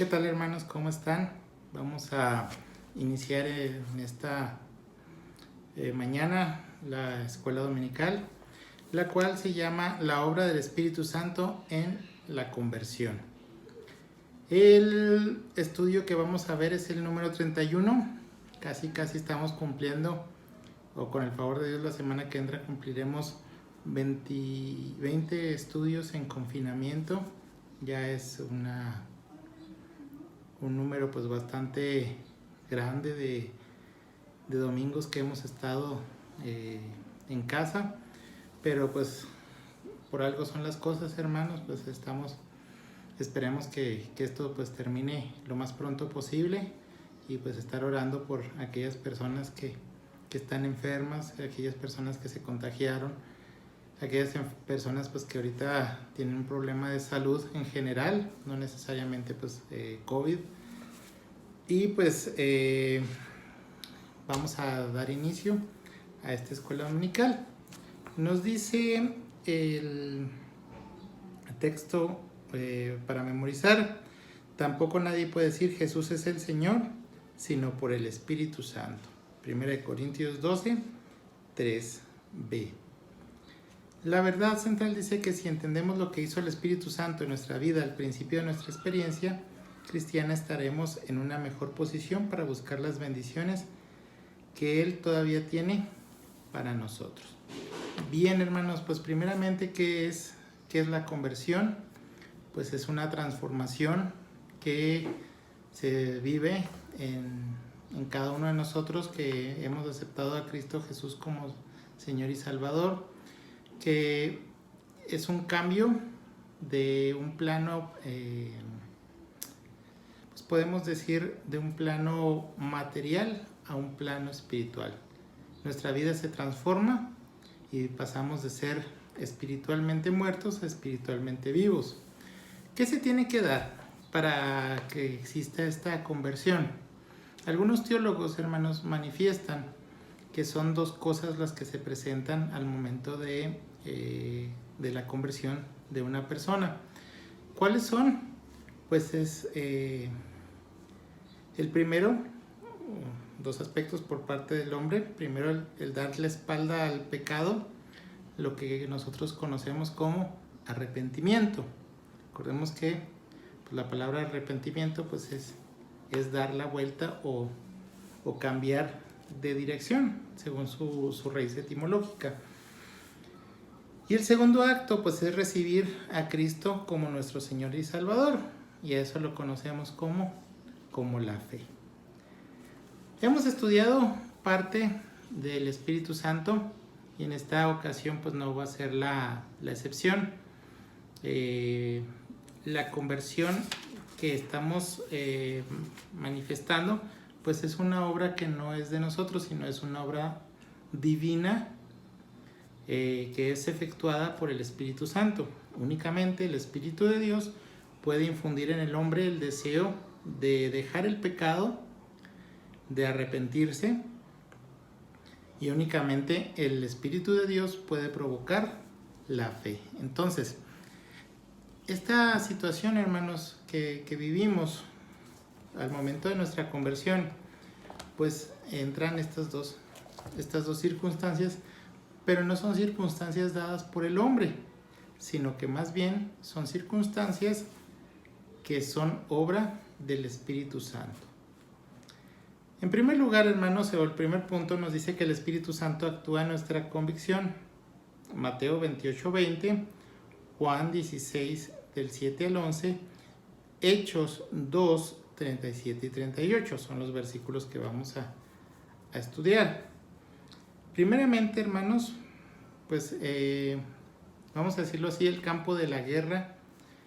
¿Qué tal, hermanos? ¿Cómo están? Vamos a iniciar en esta mañana la escuela dominical, la cual se llama La obra del Espíritu Santo en la conversión. El estudio que vamos a ver es el número 31. Casi estamos cumpliendo, o con el favor de Dios la semana que entra cumpliremos 20 estudios en confinamiento. Ya es un número pues bastante grande de domingos que hemos estado en casa, pero pues por algo son las cosas, hermanos. Pues esperemos que esto pues termine lo más pronto posible, y pues estar orando por aquellas personas que están enfermas, aquellas personas que se contagiaron, aquellas personas pues que ahorita tienen un problema de salud en general, no necesariamente pues COVID. Y pues vamos a dar inicio a esta escuela dominical. Nos dice el texto para memorizar: tampoco nadie puede decir Jesús es el Señor, sino por el Espíritu Santo. 1 Corintios 12, 3b. La verdad central dice que si entendemos lo que hizo el Espíritu Santo en nuestra vida al principio de nuestra experiencia cristiana, estaremos en una mejor posición para buscar las bendiciones que Él todavía tiene para nosotros. Bien, hermanos, pues primeramente, ¿qué es la conversión? Pues es una transformación que se vive en cada uno de nosotros que hemos aceptado a Cristo Jesús como Señor y Salvador, que es un cambio de un plano, pues podemos decir, de un plano material a un plano espiritual. Nuestra vida se transforma y pasamos de ser espiritualmente muertos a espiritualmente vivos. ¿Qué se tiene que dar para que exista esta conversión? Algunos teólogos, hermanos, manifiestan que son dos cosas las que se presentan al momento de la conversión de una persona. ¿Cuáles son? Pues es el primero, dos aspectos por parte del hombre. Primero, el dar la espalda al pecado, lo que nosotros conocemos como arrepentimiento. Recordemos que pues, la palabra arrepentimiento pues es dar la vuelta o cambiar de dirección, según su raíz etimológica. Y el segundo acto pues es recibir a Cristo como nuestro Señor y Salvador, y a eso lo conocemos como la fe. Hemos estudiado parte del Espíritu Santo, y en esta ocasión pues no va a ser la excepción. La conversión que estamos manifestando pues es una obra que no es de nosotros, sino es una obra divina que es efectuada por el Espíritu Santo. Únicamente el Espíritu de Dios puede infundir en el hombre el deseo de dejar el pecado, de arrepentirse, y únicamente el Espíritu de Dios puede provocar la fe. Entonces, esta situación, hermanos, que vivimos al momento de nuestra conversión, pues entran estas dos circunstancias, pero no son circunstancias dadas por el hombre, sino que más bien son circunstancias que son obra del Espíritu Santo. En primer lugar, hermanos, el primer punto nos dice que el Espíritu Santo actúa en nuestra convicción. Mateo 28:20, Juan 16, del 7 al 11, Hechos 2, 37 y 38 son los versículos que vamos a estudiar. Primeramente, hermanos, pues vamos a decirlo así, el campo de la guerra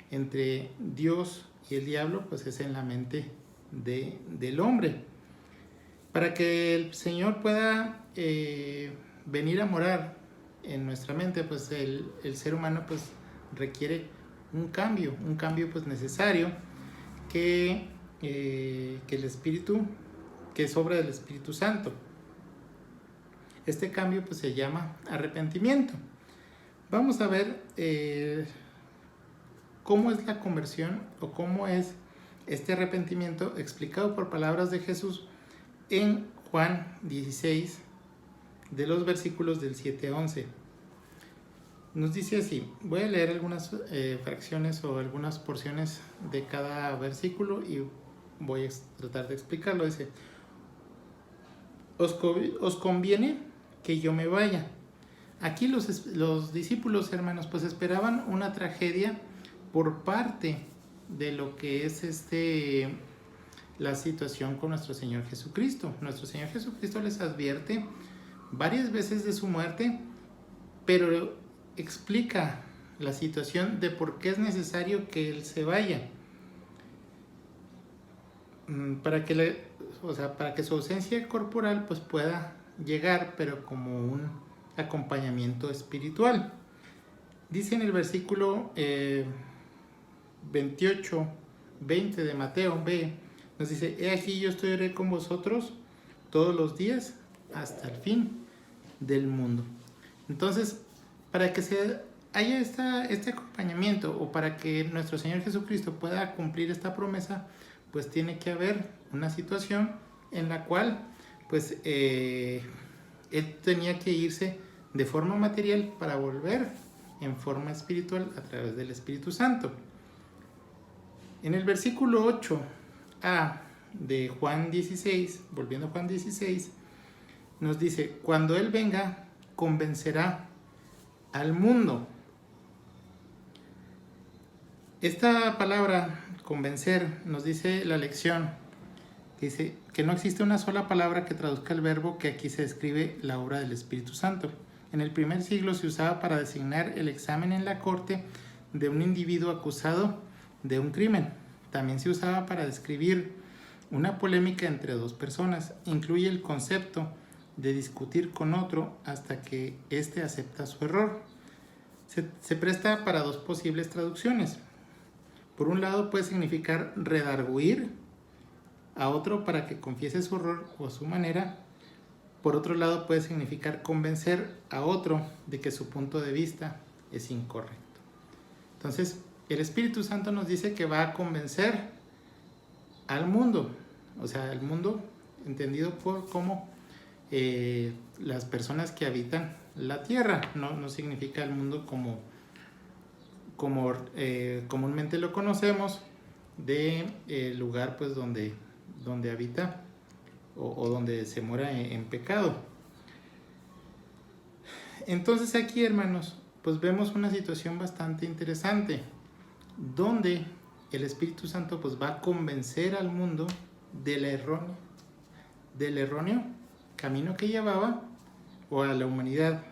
entre Dios y el diablo pues es en la mente del hombre. Para que el Señor pueda venir a morar en nuestra mente, pues el ser humano pues requiere un cambio pues necesario, que el Espíritu, que es obra del Espíritu Santo. Este cambio pues se llama arrepentimiento. Vamos a ver cómo es la conversión, o cómo es este arrepentimiento explicado por palabras de Jesús en Juan 16, de los versículos del 7 a 11. Nos dice así, voy a leer algunas fracciones o algunas porciones de cada versículo y voy a tratar de explicarlo. Dice, os conviene que yo me vaya. Aquí los discípulos, hermanos, pues esperaban una tragedia por parte de lo que es la situación con nuestro Señor Jesucristo. Nuestro Señor Jesucristo les advierte varias veces de su muerte, pero explica la situación de por qué es necesario que Él se vaya. Para que su ausencia corporal pues pueda llegar, pero como un acompañamiento espiritual. Dice en el versículo 28, 20 de Mateo B, nos dice, he aquí yo estoy con vosotros todos los días hasta el fin del mundo. Entonces, para que haya este acompañamiento o para que nuestro Señor Jesucristo pueda cumplir esta promesa, pues tiene que haber una situación en la cual pues Él tenía que irse de forma material para volver en forma espiritual a través del Espíritu Santo. En el versículo 8a de Juan 16, volviendo a Juan 16, nos dice, cuando Él venga, convencerá al mundo. Esta palabra convencer nos dice la lección, dice que no existe una sola palabra que traduzca el verbo que aquí se describe la obra del Espíritu Santo. En el primer siglo se usaba para designar el examen en la corte de un individuo acusado de un crimen. También se usaba para describir una polémica entre dos personas. Incluye el concepto de discutir con otro hasta que éste acepta su error. Se presta para dos posibles traducciones. Por un lado puede significar redarguir a otro para que confiese su error o su manera. Por otro lado puede significar convencer a otro de que su punto de vista es incorrecto. Entonces, el Espíritu Santo nos dice que va a convencer al mundo, o sea, el mundo entendido por como las personas que habitan la tierra. No significa el mundo como comúnmente lo conocemos, de lugar pues donde habita o donde se mora en pecado. Entonces aquí, hermanos, pues vemos una situación bastante interesante donde el Espíritu Santo pues va a convencer al mundo del erróneo camino que llevaba, o a la humanidad,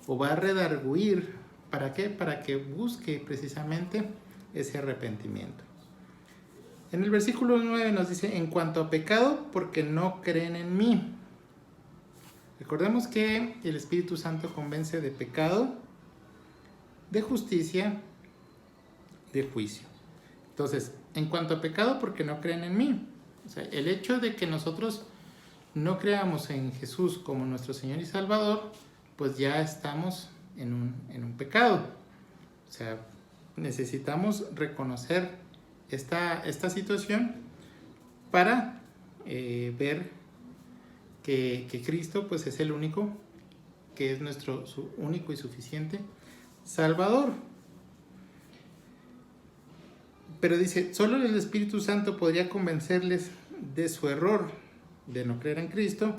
o va a redarguir. ¿Para qué? Para que busque precisamente ese arrepentimiento. En el versículo 9 nos dice, en cuanto a pecado, porque no creen en mí. Recordemos que el Espíritu Santo convence de pecado, de justicia, de juicio. Entonces, en cuanto a pecado, porque no creen en mí. O sea, el hecho de que nosotros no creamos en Jesús como nuestro Señor y Salvador, pues ya estamos en un pecado. O sea, necesitamos reconocer esta situación para ver que Cristo pues es el único, que es su único y suficiente Salvador. Pero dice, solo el Espíritu Santo podría convencerles de su error de no creer en Cristo,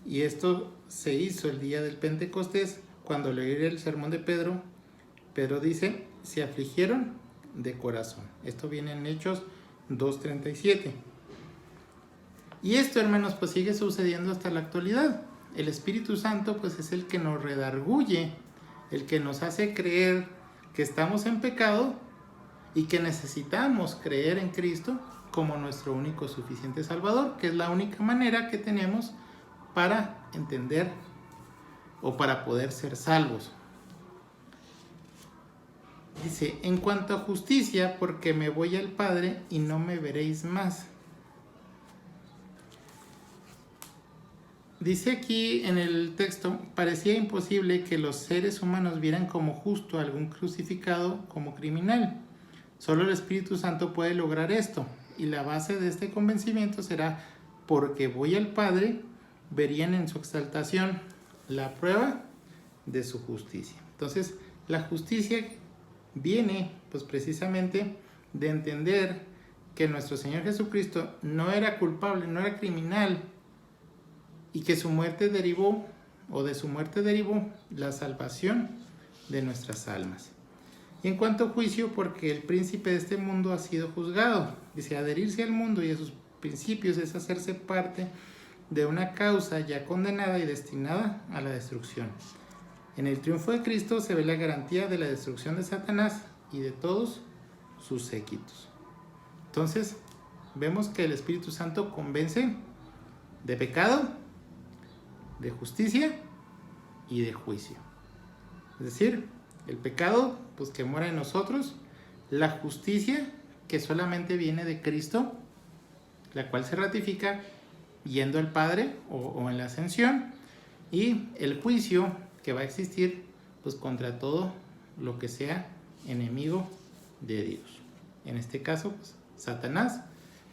y esto se hizo el día del Pentecostés, cuando leí el sermón de Pedro. Pedro dice, se afligieron de corazón. Esto viene en Hechos 2:37. Y esto, hermanos, pues sigue sucediendo hasta la actualidad. El Espíritu Santo pues es el que nos redarguye, el que nos hace creer que estamos en pecado y que necesitamos creer en Cristo como nuestro único suficiente Salvador, que es la única manera que tenemos para entender o para poder ser salvos. Dice, en cuanto a justicia, porque me voy al Padre y no me veréis más. Dice aquí en el texto, parecía imposible que los seres humanos vieran como justo a algún crucificado como criminal. Solo el Espíritu Santo puede lograr esto. Y la base de este convencimiento será: porque voy al Padre, verían en su exaltación la prueba de su justicia. Entonces, la justicia viene pues precisamente de entender que nuestro Señor Jesucristo no era culpable, no era criminal, y que su muerte derivó, o de su muerte derivó, la salvación de nuestras almas. Y en cuanto a juicio, porque el príncipe de este mundo ha sido juzgado. Dice, adherirse al mundo y a sus principios es hacerse parte de una causa ya condenada y destinada a la destrucción. En el triunfo de Cristo se ve la garantía de la destrucción de Satanás y de todos sus séquitos. Entonces, vemos que el Espíritu Santo convence de pecado, de justicia y de juicio. Es decir, el pecado, pues que mora en nosotros; la justicia, que solamente viene de Cristo, la cual se ratifica yendo al Padre o en la ascensión; y el juicio, que va a existir pues contra todo lo que sea enemigo de Dios. En este caso, pues, Satanás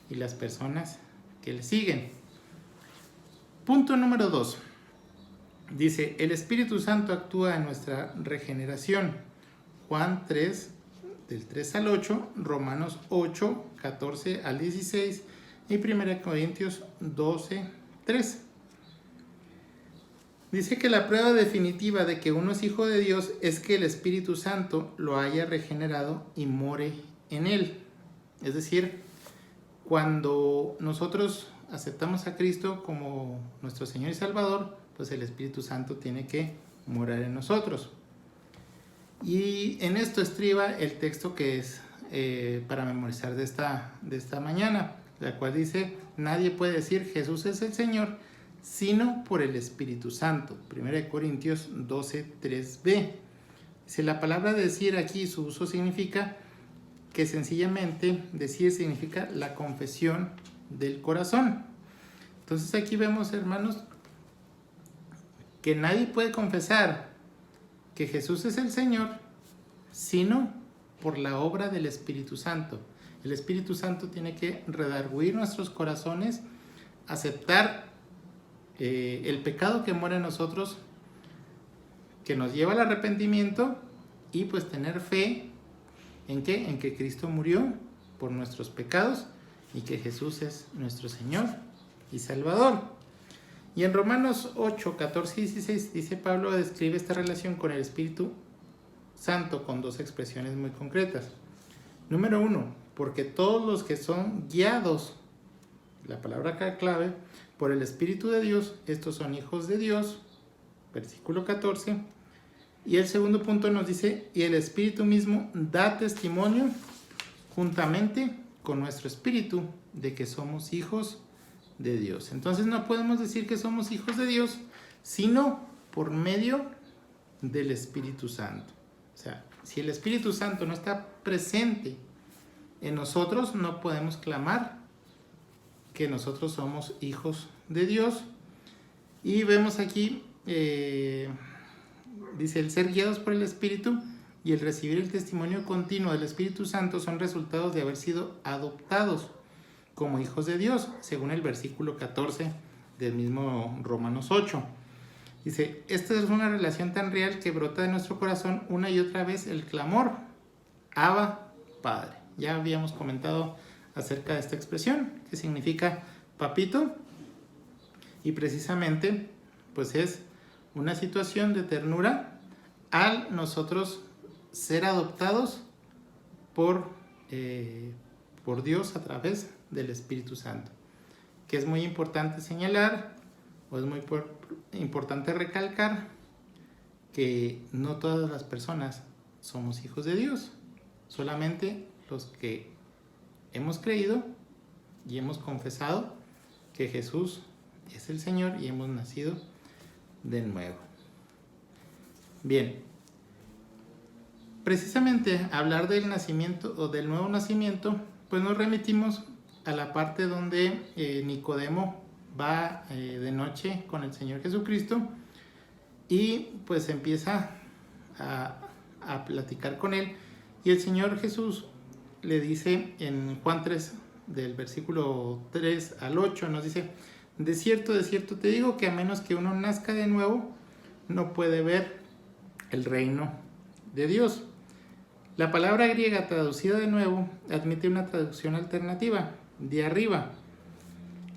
y las personas que le siguen. Punto número 2. Dice, el Espíritu Santo actúa en nuestra regeneración. Juan 3, del 3 al 8, Romanos 8, 14 al 16 y 1 Corintios 12, 3. Dice que la prueba definitiva de que uno es hijo de Dios es que el Espíritu Santo lo haya regenerado y more en él. Es decir, cuando nosotros aceptamos a Cristo como nuestro Señor y Salvador, pues el Espíritu Santo tiene que morar en nosotros. Y en esto estriba el texto que es para memorizar de esta mañana, la cual dice, nadie puede decir Jesús es el Señor, sino por el Espíritu Santo. 1 Corintios 12, 3b. Dice, la palabra decir aquí, su uso significa que sencillamente decir significa la confesión del corazón. Entonces aquí vemos, hermanos, que nadie puede confesar que Jesús es el Señor, sino por la obra del Espíritu Santo. El Espíritu Santo tiene que redarguir nuestros corazones, aceptar el pecado que mora en nosotros, que nos lleva al arrepentimiento, y pues tener fe ¿en qué? En que Cristo murió por nuestros pecados y que Jesús es nuestro Señor y Salvador. Y en Romanos 8, 14 y 16 dice Pablo, describe esta relación con el Espíritu Santo con dos expresiones muy concretas. Número 1, porque todos los que son guiados, la palabra acá clave, por el Espíritu de Dios, estos son hijos de Dios, versículo 14. Y el segundo punto nos dice, y el Espíritu mismo da testimonio juntamente con nuestro espíritu de que somos hijos de Dios. Entonces no podemos decir que somos hijos de Dios, sino por medio del Espíritu Santo. O sea, si el Espíritu Santo no está presente en nosotros, no podemos clamar que nosotros somos hijos de Dios. Y vemos aquí, dice, el ser guiados por el Espíritu y el recibir el testimonio continuo del Espíritu Santo son resultados de haber sido adoptados como hijos de Dios, según el versículo 14 del mismo Romanos 8. Dice, esta es una relación tan real que brota de nuestro corazón una y otra vez el clamor, Abba, Padre. Ya habíamos comentado acerca de esta expresión, que significa papito, y precisamente pues es una situación de ternura al nosotros ser adoptados por Dios a través del Espíritu Santo, que es muy importante señalar, o es muy importante recalcar, que no todas las personas somos hijos de Dios, solamente los que hemos creído y hemos confesado que Jesús es el Señor y hemos nacido de nuevo. Bien, precisamente hablar del nacimiento o del nuevo nacimiento, pues nos remitimos a la parte donde Nicodemo va de noche con el Señor Jesucristo y pues empieza a platicar con él, y el Señor Jesús le dice en Juan 3, del versículo 3 al 8, nos dice: de cierto te digo que a menos que uno nazca de nuevo, no puede ver el reino de Dios. La palabra griega traducida de nuevo admite una traducción alternativa, de arriba.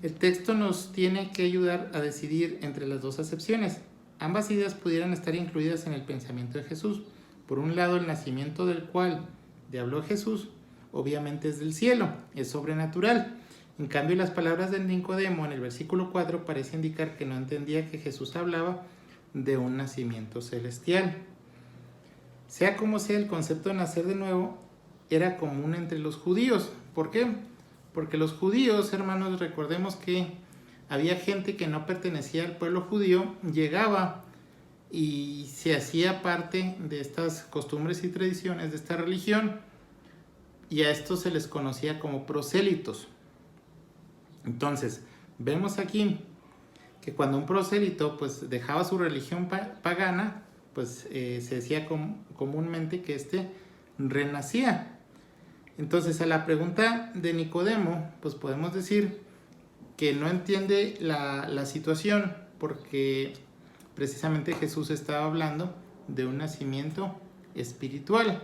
El texto nos tiene que ayudar a decidir entre las dos acepciones. Ambas ideas pudieran estar incluidas en el pensamiento de Jesús. Por un lado, el nacimiento del cual le habló Jesús, obviamente es del cielo, es sobrenatural. En cambio, las palabras de Nicodemo en el versículo 4 parece indicar que no entendía que Jesús hablaba de un nacimiento celestial. Sea como sea, el concepto de nacer de nuevo era común entre los judíos. ¿Por qué? Porque los judíos, hermanos, recordemos que había gente que no pertenecía al pueblo judío, llegaba y se hacía parte de estas costumbres y tradiciones de esta religión, y a estos se les conocía como prosélitos. Entonces, vemos aquí que cuando un prosélito pues dejaba su religión pagana, pues se decía comúnmente que éste renacía. Entonces, a la pregunta de Nicodemo, pues podemos decir que no entiende la situación, porque precisamente Jesús estaba hablando de un nacimiento espiritual,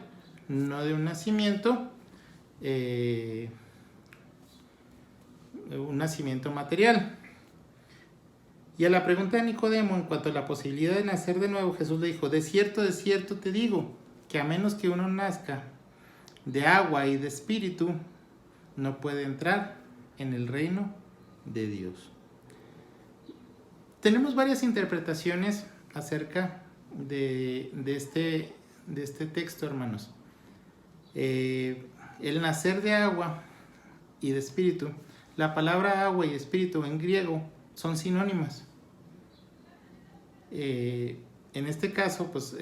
no de un nacimiento material. Y a la pregunta de Nicodemo en cuanto a la posibilidad de nacer de nuevo, Jesús le dijo: de cierto te digo, que a menos que uno nazca de agua y de espíritu, no puede entrar en el reino de Dios. Tenemos varias interpretaciones acerca de este texto, hermanos. El nacer de agua y de espíritu, la palabra agua y espíritu en griego son sinónimas. En este caso, pues,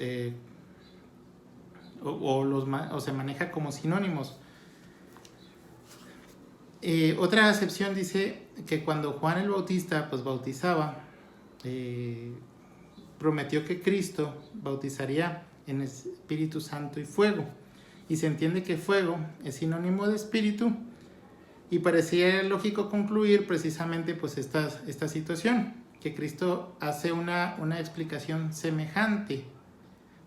o se maneja como sinónimos. Otra acepción dice que cuando Juan el Bautista pues bautizaba, prometió que Cristo bautizaría en Espíritu Santo y fuego, y se entiende que fuego es sinónimo de espíritu, y parecía lógico concluir precisamente pues esta situación, que Cristo hace una explicación semejante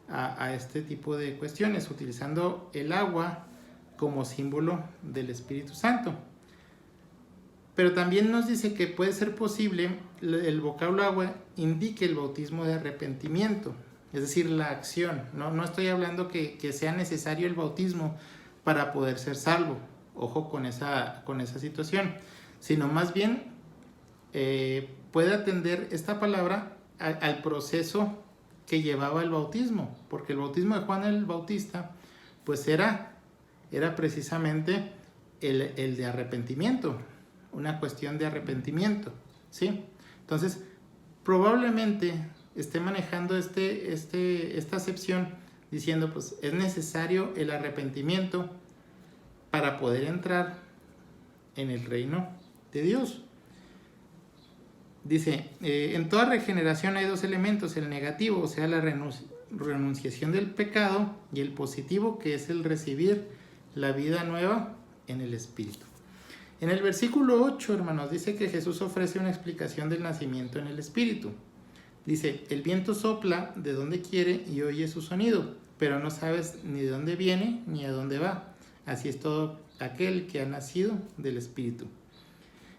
a este tipo de cuestiones, utilizando el agua como símbolo del Espíritu Santo. Pero también nos dice que puede ser posible el vocablo agua indique el bautismo de arrepentimiento, es decir, la acción. No estoy hablando que sea necesario el bautismo para poder ser salvo, ojo con esa situación, sino más bien puede atender esta palabra al proceso que llevaba el bautismo, porque el bautismo de Juan el Bautista pues era precisamente el de arrepentimiento, una cuestión de arrepentimiento, ¿sí? Entonces, probablemente esté manejando esta acepción diciendo, pues, es necesario el arrepentimiento para poder entrar en el reino de Dios. Dice, en toda regeneración hay dos elementos, el negativo, o sea, la renunciación del pecado, y el positivo, que es el recibir la vida nueva en el Espíritu. En el versículo 8, hermanos, dice que Jesús ofrece una explicación del nacimiento en el Espíritu. Dice, el viento sopla de donde quiere y oye su sonido, pero no sabes ni de dónde viene ni a dónde va. Así es todo aquel que ha nacido del Espíritu.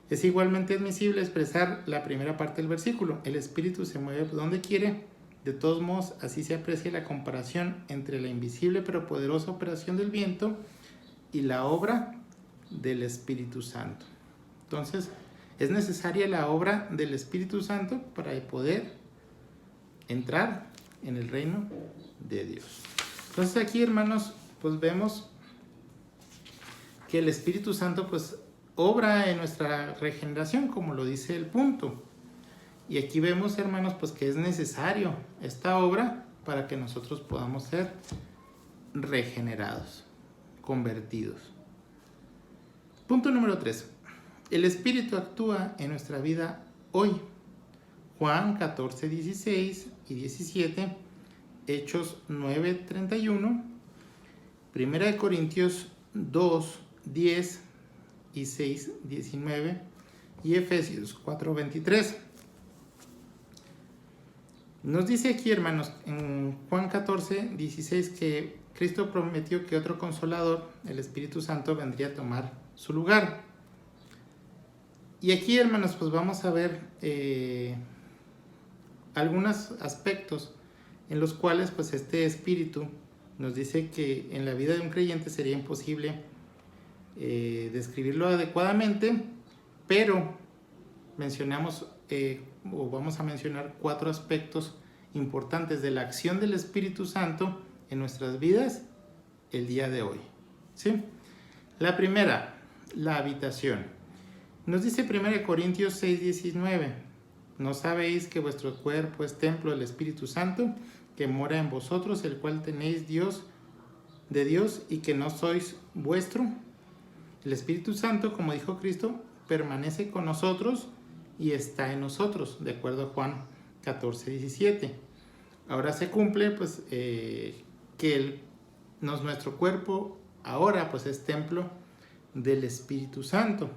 Es igualmente admisible expresar la primera parte del versículo. El Espíritu se mueve donde quiere. De todos modos, así se aprecia la comparación entre la invisible pero poderosa operación del viento y la obra del Espíritu Santo. Entonces, es necesaria la obra del Espíritu Santo para poder entrar en el reino de Dios. Entonces aquí, hermanos, pues vemos que el Espíritu Santo pues obra en nuestra regeneración, como lo dice el punto. Y aquí vemos, hermanos, pues que es necesario esta obra para que nosotros podamos ser regenerados, convertidos. Punto número 3. El Espíritu actúa en nuestra vida hoy. Juan 14, 16 y 17, Hechos 9, 31, 1 Corintios 2, 10 y 6, 19 y Efesios 4, 23. Nos dice aquí, hermanos, en Juan 14, 16, que Cristo prometió que otro consolador, el Espíritu Santo, vendría a tomar su lugar. Y aquí, hermanos, pues vamos a ver algunos aspectos en los cuales pues este Espíritu nos dice que en la vida de un creyente sería imposible describirlo adecuadamente, pero mencionamos o vamos a mencionar 4 aspectos importantes de la acción del Espíritu Santo en nuestras vidas el día de hoy, ¿sí? La primera, la habitación. Nos dice 1 Corintios 6, 19, ¿no sabéis que vuestro cuerpo es templo del Espíritu Santo, que mora en vosotros, el cual tenéis de Dios y que no sois vuestro? El Espíritu Santo, como dijo Cristo, permanece con nosotros y está en nosotros, de acuerdo a Juan 14, 17. Ahora se cumple pues que nuestro cuerpo ahora pues es templo del Espíritu Santo.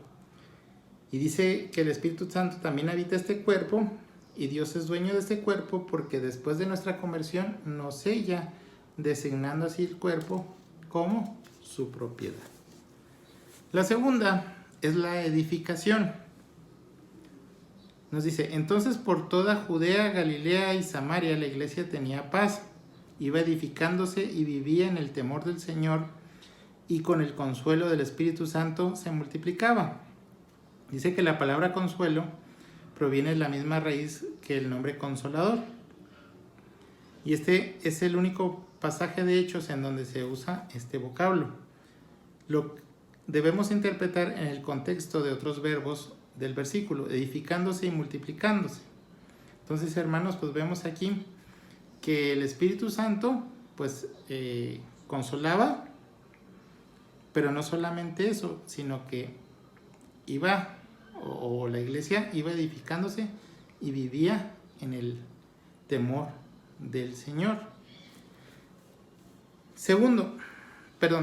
Y dice que el Espíritu Santo también habita este cuerpo y Dios es dueño de este cuerpo porque después de nuestra conversión nos sella, designando así el cuerpo como su propiedad. La segunda es la edificación. Nos dice, entonces por toda Judea, Galilea y Samaria la iglesia tenía paz, iba edificándose y vivía en el temor del Señor y con el consuelo del Espíritu Santo se multiplicaba. Dice que la palabra consuelo proviene de la misma raíz que el nombre consolador. Y este es el único pasaje de Hechos en donde se usa este vocablo. Lo debemos interpretar en el contexto de otros verbos del versículo, edificándose y multiplicándose. Entonces, hermanos, pues vemos aquí que el Espíritu Santo pues consolaba, pero no solamente eso, sino que iba, o la iglesia iba edificándose y vivía en el temor del Señor.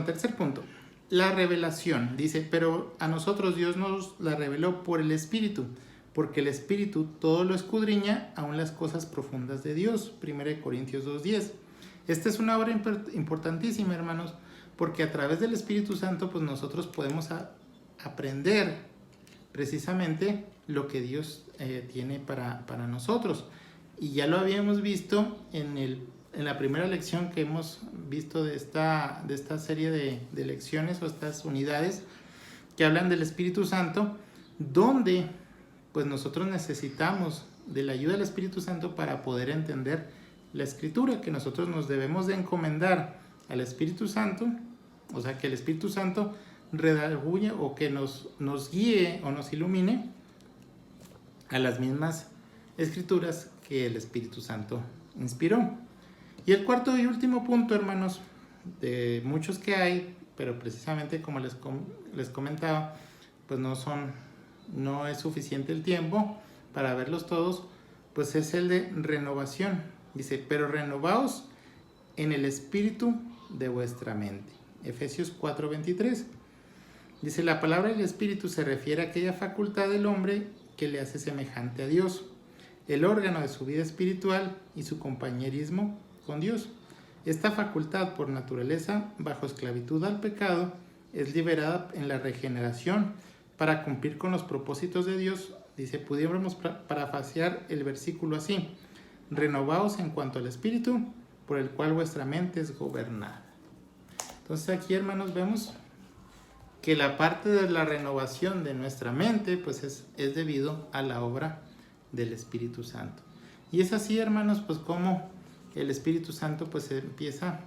Tercer punto, la revelación. Dice, pero a nosotros Dios nos la reveló por el Espíritu, porque el Espíritu todo lo escudriña, aun las cosas profundas de Dios. 1 Corintios 2:10. Esta es una obra importantísima, hermanos, porque a través del Espíritu Santo pues nosotros podemos aprender precisamente lo que Dios tiene para nosotros. Y ya lo habíamos visto en la primera lección que hemos visto de esta serie de lecciones o estas unidades que hablan del Espíritu Santo, donde pues nosotros necesitamos de la ayuda del Espíritu Santo para poder entender la Escritura, que nosotros nos debemos de encomendar al Espíritu Santo, o sea, que el Espíritu Santo redarguye o que nos guíe o nos ilumine a las mismas Escrituras que el Espíritu Santo inspiró. Y el cuarto y último punto, hermanos, de muchos que hay, pero precisamente como les comentaba, pues no es suficiente el tiempo para verlos todos, pues es el de renovación. Dice, pero renovaos en el espíritu de vuestra mente. Efesios 4:23. Dice, la palabra del espíritu se refiere a aquella facultad del hombre que le hace semejante a Dios, el órgano de su vida espiritual y su compañerismo con Dios. Esta facultad, por naturaleza, bajo esclavitud al pecado, es liberada en la regeneración para cumplir con los propósitos de Dios. Dice, pudiéramos parafasear el versículo así: renovaos en cuanto al espíritu, por el cual vuestra mente es gobernada. Entonces aquí, hermanos, vemos que la parte de la renovación de nuestra mente pues es debido a la obra del Espíritu Santo. Y es así, hermanos, pues como el Espíritu Santo pues empieza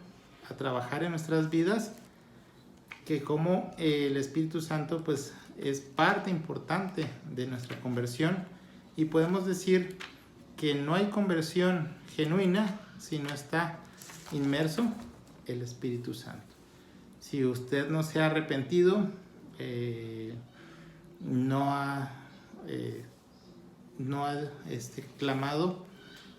a trabajar en nuestras vidas, que como el Espíritu Santo pues es parte importante de nuestra conversión, y podemos decir que no hay conversión genuina si no está inmerso el Espíritu Santo. Si usted no se ha arrepentido, no ha clamado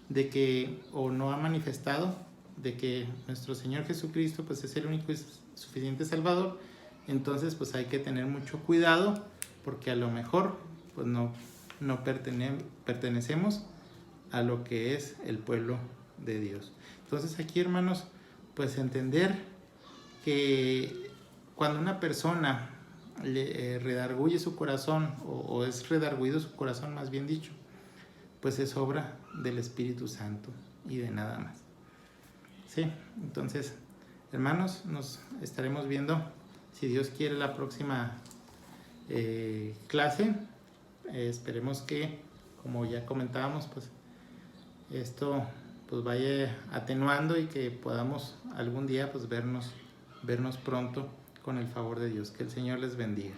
de que, o no ha manifestado de que nuestro Señor Jesucristo pues es el único y suficiente Salvador, Entonces pues hay que tener mucho cuidado, porque a lo mejor pues no pertenecemos a lo que es el pueblo de Dios. Entonces aquí, hermanos, pues entender que cuando una persona redarguye su corazón, o es redarguido su corazón, más bien dicho, pues es obra del Espíritu Santo y de nada más. Sí, entonces, hermanos, nos estaremos viendo, si Dios quiere, la próxima clase. Esperemos que, como ya comentábamos, pues esto pues vaya atenuando y que podamos algún día pues vernos pronto con el favor de Dios. Que el Señor les bendiga.